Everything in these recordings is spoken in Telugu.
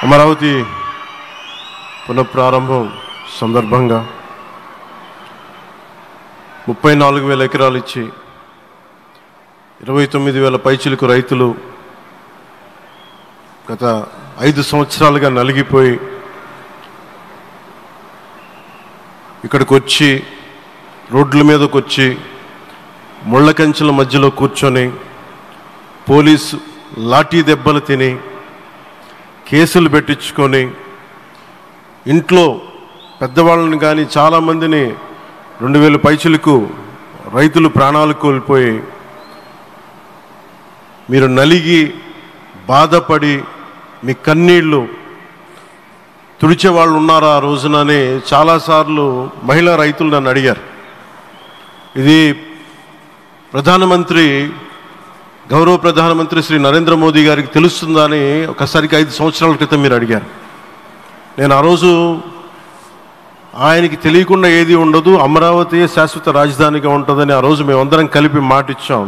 అమరావతి పునఃప్రారంభం సందర్భంగా 34,000 ఎకరాలు ఇచ్చి 29,000 పైచిలకు రైతులు గత 5 సంవత్సరాలుగా నలిగిపోయి ఇక్కడికి వచ్చి రోడ్ల మీదకి వచ్చి ముళ్ళ కంచెల మధ్యలో కూర్చొని పోలీసు లాఠీ దెబ్బలు తిని కేసులు పెట్టించుకొని ఇంట్లో పెద్దవాళ్ళని కానీ చాలామందిని 2,000 పైచిలకు రైతులు ప్రాణాలు కోల్పోయి మీరు నలిగి బాధపడి మీ కన్నీళ్ళు తుడిచే వాళ్ళు ఉన్నారా ఆ రోజునని చాలాసార్లు మహిళా రైతులు నన్ను అడిగారు. ఇది గౌరవ ప్రధానమంత్రి శ్రీ నరేంద్ర మోదీ గారికి తెలుస్తుందా అని ఒకసారికి 5 సంవత్సరాల క్రితం మీరు అడిగారు. నేను ఆ రోజు ఆయనకి తెలియకుండా ఏది ఉండదు, అమరావతి శాశ్వత రాజధానిగా ఉంటుందని ఆ రోజు మేమందరం కలిపి మాట ఇచ్చాం.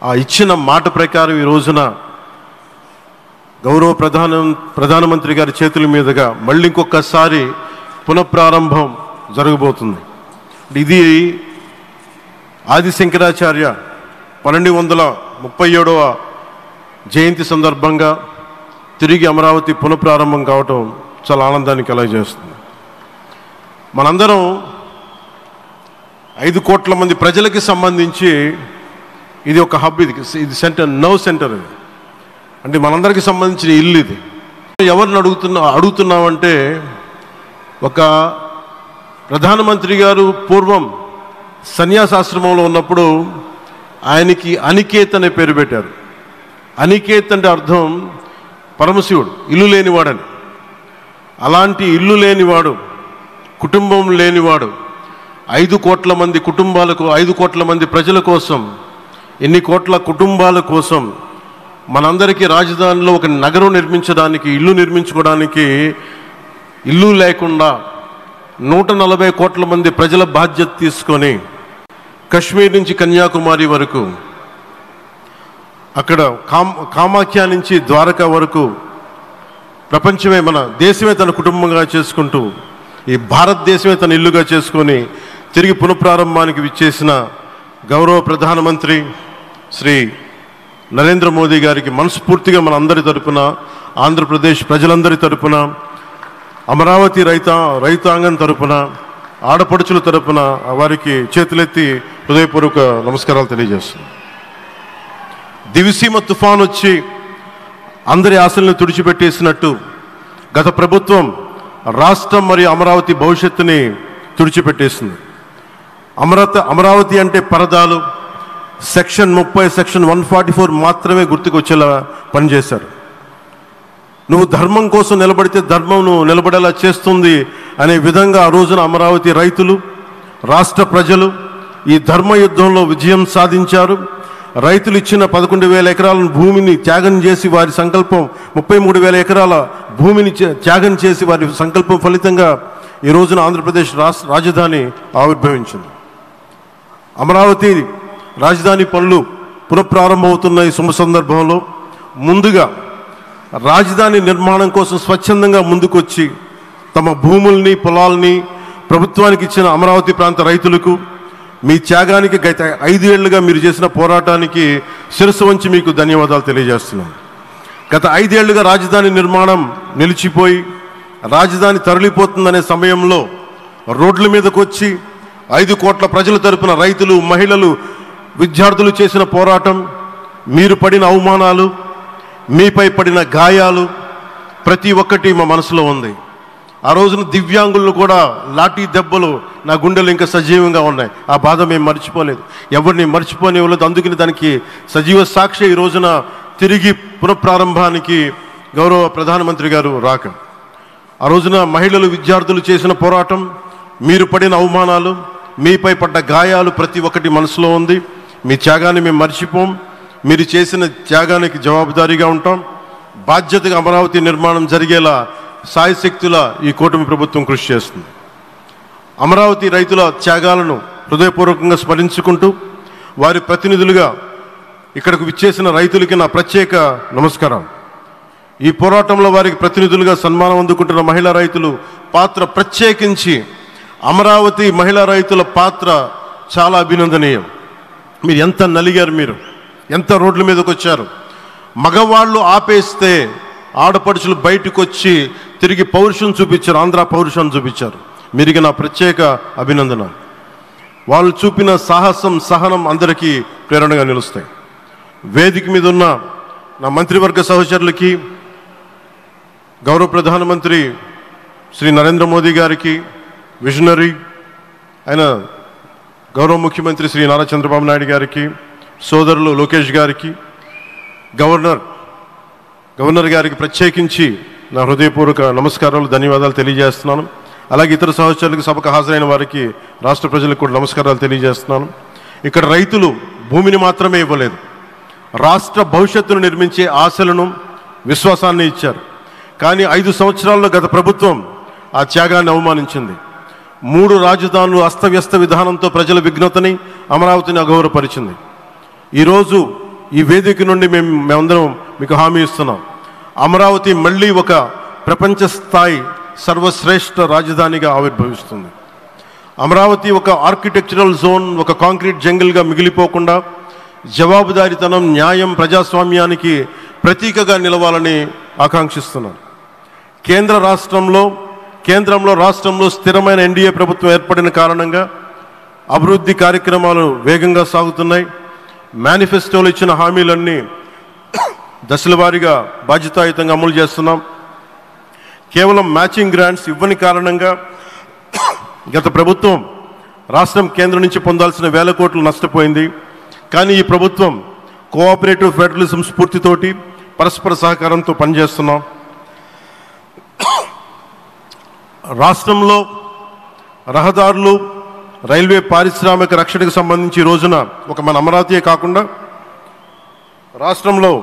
ఆ ఇచ్చిన మాట ప్రకారం ఈ రోజున గౌరవ ప్రధానమంత్రి గారి చేతుల మీదుగా మళ్ళీ ఇంకొకసారి పునఃప్రారంభం జరగబోతుంది. ఇది ఆది శంకరాచార్య 1237వ జయంతి సందర్భంగా తిరిగి అమరావతి పునఃప్రారంభం కావటం చాలా ఆనందాన్ని కలగజేస్తుంది. మనందరం 5 కోట్ల మంది ప్రజలకి సంబంధించి ఇది ఒక హబ్, ఇది సెంటర్, నర్వ్ సెంటర్. ఇది అంటే మనందరికీ సంబంధించిన ఇల్లు. ఇది ఎవరిని అడుగుతున్నామంటే ఒక ప్రధానమంత్రి గారు పూర్వం సన్యాసాశ్రమంలో ఉన్నప్పుడు ఆయనకి అనికేత్ అనే పేరు పెట్టారు. అనికేత్ అంటే అర్థం పరమశివుడు, ఇల్లు లేనివాడని. అలాంటి ఇల్లు లేనివాడు, కుటుంబం లేనివాడు 5 కోట్ల మంది కుటుంబాలకు, 5 కోట్ల మంది ప్రజల కోసం, ఎన్ని కోట్ల కుటుంబాల కోసం మనందరికీ రాజధానిలో ఒక నగరం నిర్మించడానికి, ఇల్లు నిర్మించుకోవడానికి ఇల్లు లేకుండా 140 కోట్ల మంది ప్రజల బాధ్యత తీసుకొని కశ్మీర్ నుంచి కన్యాకుమారి వరకు, అక్కడ కామాఖ్య నుంచి ద్వారకా వరకు ప్రపంచమే, మన దేశమే తన కుటుంబంగా చేసుకుంటూ ఈ భారతదేశమే తన ఇల్లుగా చేసుకొని తిరిగి పునఃప్రారంభానికి విచ్చేసిన గౌరవ ప్రధానమంత్రి శ్రీ నరేంద్ర మోదీ గారికి మనస్ఫూర్తిగా మన అందరి తరపున, ఆంధ్రప్రదేశ్ ప్రజలందరి తరపున, అమరావతి రైతాంగం తరపున, ఆడపడుచుల తరపున వారికి చేతులెత్తి హృదయపూర్వక నమస్కారాలు తెలియజేస్తున్నాను. దివిసీమ తుఫాన్ వచ్చి అందరి ఆశలను తుడిచిపెట్టేసినట్టు గత ప్రభుత్వం రాష్ట్రం మరియు అమరావతి భవిష్యత్తుని తుడిచిపెట్టేసింది. అమరావతి అంటే పరదాలు, సెక్షన్ 30, సెక్షన్ 144 మాత్రమే గుర్తుకొచ్చేలా పనిచేశారు. నువ్వు ధర్మం కోసం నిలబడితే ధర్మం నువ్వు నిలబడేలా చేస్తుంది అనే విధంగా ఆ రోజున అమరావతి రైతులు, రాష్ట్ర ప్రజలు ఈ ధర్మ యుద్ధంలో విజయం సాధించారు. రైతులు ఇచ్చిన 11,000 ఎకరాల భూమిని త్యాగం చేసి వారి సంకల్పం, 33,000 ఎకరాల భూమిని త్యాగం చేసి వారి సంకల్పం ఫలితంగా ఈ రోజున ఆంధ్రప్రదేశ్ రాజధాని ఆవిర్భవించింది. అమరావతి రాజధాని పనులు పునఃప్రారంభమవుతున్న ఈ శుభ సందర్భంలో ముందుగా రాజధాని నిర్మాణం కోసం స్వచ్ఛందంగా ముందుకొచ్చి తమ భూముల్ని, పొలాల్ని ప్రభుత్వానికి ఇచ్చిన అమరావతి ప్రాంత రైతులకు, మీ త్యాగానికి గత 5 ఏళ్లుగా మీరు చేసిన పోరాటానికి శిరస్సు వంచి మీకు ధన్యవాదాలు తెలియజేస్తున్నాను. గత 5 ఏళ్లుగా రాజధాని నిర్మాణం నిలిచిపోయి రాజధాని తరలిపోతుందనే సమయంలో రోడ్ల మీదకు వచ్చి 5 కోట్ల ప్రజల తరపున రైతులు, మహిళలు, విద్యార్థులు చేసిన పోరాటం, మీరు పడిన అవమానాలు, మీపై పడిన గాయాలు ప్రతి ఒక్కటి మా మనసులో ఉంది. ఆ రోజున దివ్యాంగులను కూడా లాఠీ దెబ్బలు నా గుండెలు ఇంకా సజీవంగా ఉన్నాయి. ఆ బాధ మేము మర్చిపోలేదు, ఎవరిని మర్చిపోనివ్వలేదు. అందుకని దానికి సజీవ సాక్షి ఈ రోజున తిరిగి పునఃప్రారంభానికి గౌరవ ప్రధానమంత్రి గారు రాక, ఆ రోజున మహిళలు, విద్యార్థులు చేసిన పోరాటం, మీరు పడిన అవమానాలు, మీపై పడ్డ గాయాలు ప్రతి ఒక్కటి మనసులో ఉంది. మీ త్యాగాన్ని మేము మర్చిపోం. మీరు చేసిన త్యాగానికి జవాబుదారీగా ఉంటాం. బాధ్యతగా అమరావతి నిర్మాణం జరిగేలా సాయశక్తుల ఈ కూటమి ప్రభుత్వం కృషి చేస్తుంది. అమరావతి రైతుల త్యాగాలను హృదయపూర్వకంగా స్మరించుకుంటూ వారి ప్రతినిధులుగా ఇక్కడకు విచ్చేసిన రైతులకి నా ప్రత్యేక నమస్కారం. ఈ పోరాటంలో వారికి ప్రతినిధులుగా సన్మానం అందుకుంటున్న మహిళా రైతులు పాత్ర, ప్రత్యేకించి అమరావతి మహిళా రైతుల పాత్ర చాలా అభినందనీయం. మీరు ఎంత నలిగారు, మీరు ఎంత రోడ్ల మీదకి వచ్చారు. మగవాళ్ళు ఆపేస్తే ఆడపడుచులు బయటకు వచ్చి తిరిగి పౌరుషం చూపించారు, ఆంధ్ర పౌరుషాన్ని చూపించారు. మీరికి నా ప్రత్యేక అభినందన. వాళ్ళు చూపిన సాహసం, సహనం అందరికీ ప్రేరణగా నిలుస్తాయి. వేదిక మీద ఉన్న నా మంత్రివర్గ సహచరులకి, గౌరవ ప్రధానమంత్రి శ్రీ నరేంద్ర మోదీ గారికి, విజనరీ అయిన గౌరవ ముఖ్యమంత్రి శ్రీ నారా చంద్రబాబు నాయుడు గారికి, సోదరులు లోకేష్ గారికి, గవర్నర్ గారికి ప్రత్యేకించి నా హృదయపూర్వక నమస్కారాలు, ధన్యవాదాలు తెలియజేస్తున్నాను. అలాగే ఇతర సహచరులకు, సభకు హాజరైన వారికి, రాష్ట్ర ప్రజలకు కూడా నమస్కారాలు తెలియజేస్తున్నాను. ఇక్కడ రైతులు భూమిని మాత్రమే ఇవ్వలేదు, రాష్ట్ర భవిష్యత్తును నిర్మించే ఆశలను, విశ్వాసాన్ని ఇచ్చారు. కానీ 5 సంవత్సరాల్లో గత ప్రభుత్వం ఆ త్యాగాన్ని అవమానించింది. 3 రాజధానులు, అస్తవ్యస్త విధానంతో ప్రజల విఘ్నతని, అమరావతిని అగౌరవపరిచింది. ఈరోజు ఈ వేదిక నుండి మేమందరం మీకు హామీ ఇస్తున్నాం, అమరావతి మళ్ళీ ఒక ప్రపంచ స్థాయి సర్వశ్రేష్ఠ రాజధానిగా ఆవిర్భవిస్తుంది. అమరావతి ఒక ఆర్కిటెక్చరల్ జోన్, ఒక కాంక్రీట్ జంగిల్గా మిగిలిపోకుండా జవాబుదారీతనం, న్యాయం, ప్రజాస్వామ్యానికి ప్రతీకగా నిలవాలని ఆకాంక్షిస్తున్నాను. కేంద్రంలో రాష్ట్రంలో స్థిరమైన ఎన్డీఏ ప్రభుత్వం ఏర్పడిన కారణంగా అభివృద్ధి కార్యక్రమాలు వేగంగా సాగుతున్నాయి. మేనిఫెస్టోలో ఇచ్చిన హామీలన్నీ దశల వారీగా బాధ్యతాయుతంగా అమలు చేస్తున్నాం. కేవలం మ్యాచింగ్ గ్రాంట్స్ ఇవ్వని కారణంగా గత ప్రభుత్వం రాష్ట్రం కేంద్రం నుంచి పొందాల్సిన వేల కోట్లు నష్టపోయింది. కానీ ఈ ప్రభుత్వం కోఆపరేటివ్ ఫెడరలిజం స్ఫూర్తితోటి, పరస్పర సహకారంతో పనిచేస్తున్నాం. రాష్ట్రంలో రహదారులు, రైల్వే, పారిశ్రామిక రక్షణకు సంబంధించి ఈ రోజున ఒక మన అమరావతి కాకుండా రాష్ట్రంలో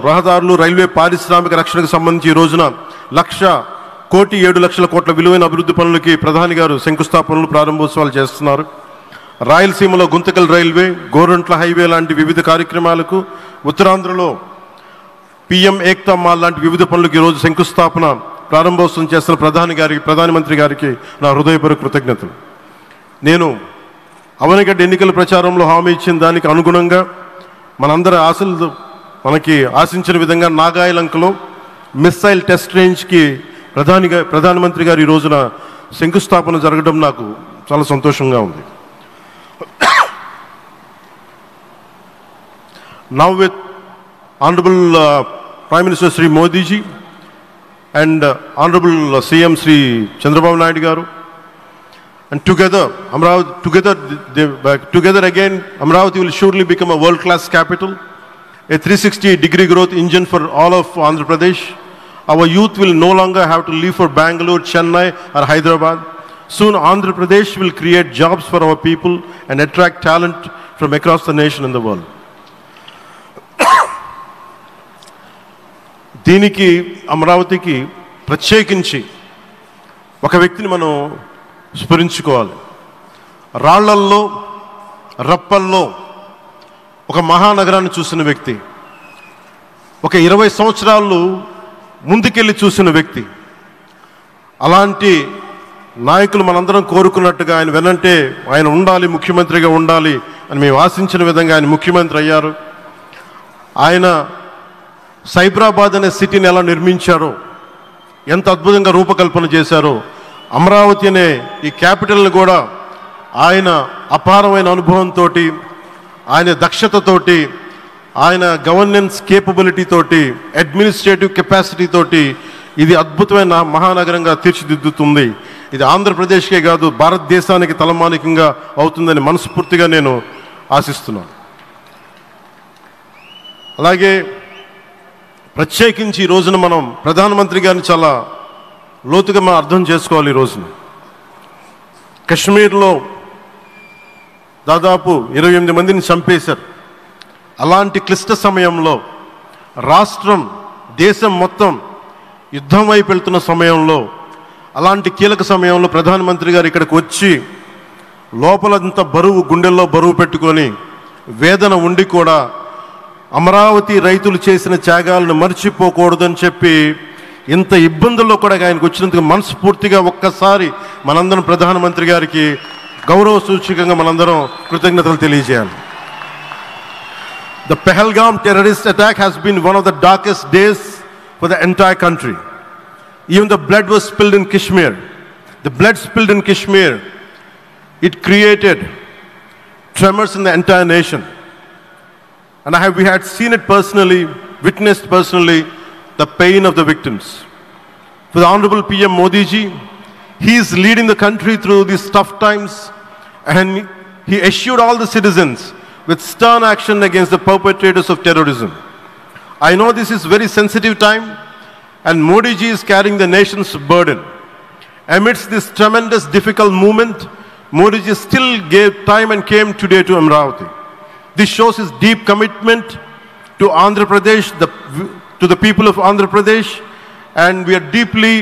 రహదారులు, రైల్వే, పారిశ్రామిక రక్షణకు సంబంధించి ఈ రోజున 1,07,00,000 కోట్ల విలువైన అభివృద్ధి పనులకి ప్రధాని గారు శంకుస్థాపనలు, ప్రారంభోత్సవాలు చేస్తున్నారు. రాయలసీమలో గుంతకల్ రైల్వే, గోరంట్ల హైవే లాంటి వివిధ కార్యక్రమాలకు, ఉత్తరాంధ్రలో పిఎం ఏక్తా మాల్ లాంటి వివిధ పనులకు ఈరోజు శంకుస్థాపన, ప్రారంభోత్సవం చేస్తున్న ప్రధానమంత్రి గారికి నా హృదయపూర్వక కృతజ్ఞతలు. నేను అవనిగడ్డ ఎన్నికల ప్రచారంలో హామీ ఇచ్చిన దానికి అనుగుణంగా మనందరి ఆశలు మనకి ఆశించిన విధంగా నాగాయలంకలో మిస్సైల్ టెస్ట్ రేంజ్కి ప్రధానమంత్రి గారు ఈ రోజున శంకుస్థాపన జరగడం నాకు చాలా సంతోషంగా ఉంది. Now with Honorable Prime Minister Sri Modi ji and Honorable CM Sri Chandrababu Naidu garu, and together again Amravati will surely become a world-class capital, a 360-degree growth engine for all of Andhra Pradesh. Our youth will no longer have to leave for Bangalore, Chennai or Hyderabad. Soon Andhra Pradesh will create jobs for our people and attract talent from across the nation and the world. దీనికి అమరావతికి ప్రత్యేకించి ఒక వ్యక్తిని మనం స్మరించుకోవాలి. రాళ్లల్లో, రప్పల్లో ఒక మహానగరాన్ని చూసిన వ్యక్తి, ఒక 20 సంవత్సరాలు ముందుకెళ్ళి చూసిన వ్యక్తి. అలాంటి నాయకులు మనందరం కోరుకున్నట్టుగా ఆయన వెనంటే ఆయన ఉండాలి, ముఖ్యమంత్రిగా ఉండాలి అని మేము ఆశించిన విధంగా ఆయన ముఖ్యమంత్రి అయ్యారు. ఆయన సైబరాబాద్ అనే సిటీని ఎలా నిర్మించారో, ఎంత అద్భుతంగా రూపకల్పన చేశారో, అమరావతి అనే ఈ క్యాపిటల్ని కూడా ఆయన అపారమైన అనుభవంతో, ఆయన దక్షతతోటి, ఆయన గవర్నెన్స్ కేపబిలిటీ తోటి, అడ్మినిస్ట్రేటివ్ కెపాసిటీ తోటి ఇది అద్భుతమైన మహానగరంగా తీర్చిదిద్దుతుంది. ఇది ఆంధ్రప్రదేశ్కే కాదు, భారతదేశానికి తలమానికంగా అవుతుందని మనస్ఫూర్తిగా నేను ఆశిస్తున్నాను. అలాగే ప్రత్యేకించి ఈ రోజున మనం ప్రధానమంత్రి గారిని చాలా లోతుగా మనం అర్థం చేసుకోవాలి. ఈ రోజున కశ్మీర్లో దాదాపు 28 మందిని చంపేశారు. అలాంటి క్లిష్ట సమయంలో రాష్ట్రం, దేశం మొత్తం యుద్ధం వైపు వెళ్తున్న సమయంలో, అలాంటి కీలక సమయంలో ప్రధానమంత్రి గారు ఇక్కడికి వచ్చి లోపలంతా బరువు, గుండెల్లో బరువు పెట్టుకొని వేదన ఉండి కూడా అమరావతి రైతులు చేసిన త్యాగాలను మర్చిపోకూడదని చెప్పి ఇంత ఇబ్బందుల్లో కూడా ఆయనకు వచ్చినందుకు మనస్ఫూర్తిగా ఒక్కసారి మనందరం ప్రధానమంత్రి గారికి గౌరవ సూచకంగా మనందరం కృతజ్ఞతలు తెలియజేయాలి. The Pahalgam terrorist attack has been one of the darkest days for the entire country. Even the blood was spilled in Kashmir. The blood spilled in Kashmir, it created tremors in the entire nation. And we had seen it personally, witnessed personally, the pain of the victims. For the Honorable PM Modi ji, he is leading the country through these tough times, and he assured all the citizens with stern action against the perpetrators of terrorism. I know this is very sensitive time, and Modi ji is carrying the nation's burden. Amidst this tremendous difficult moment, Modi ji still gave time and came today to Amravati. This shows his deep commitment to Andhra Pradesh, to the people of Andhra Pradesh, and we are deeply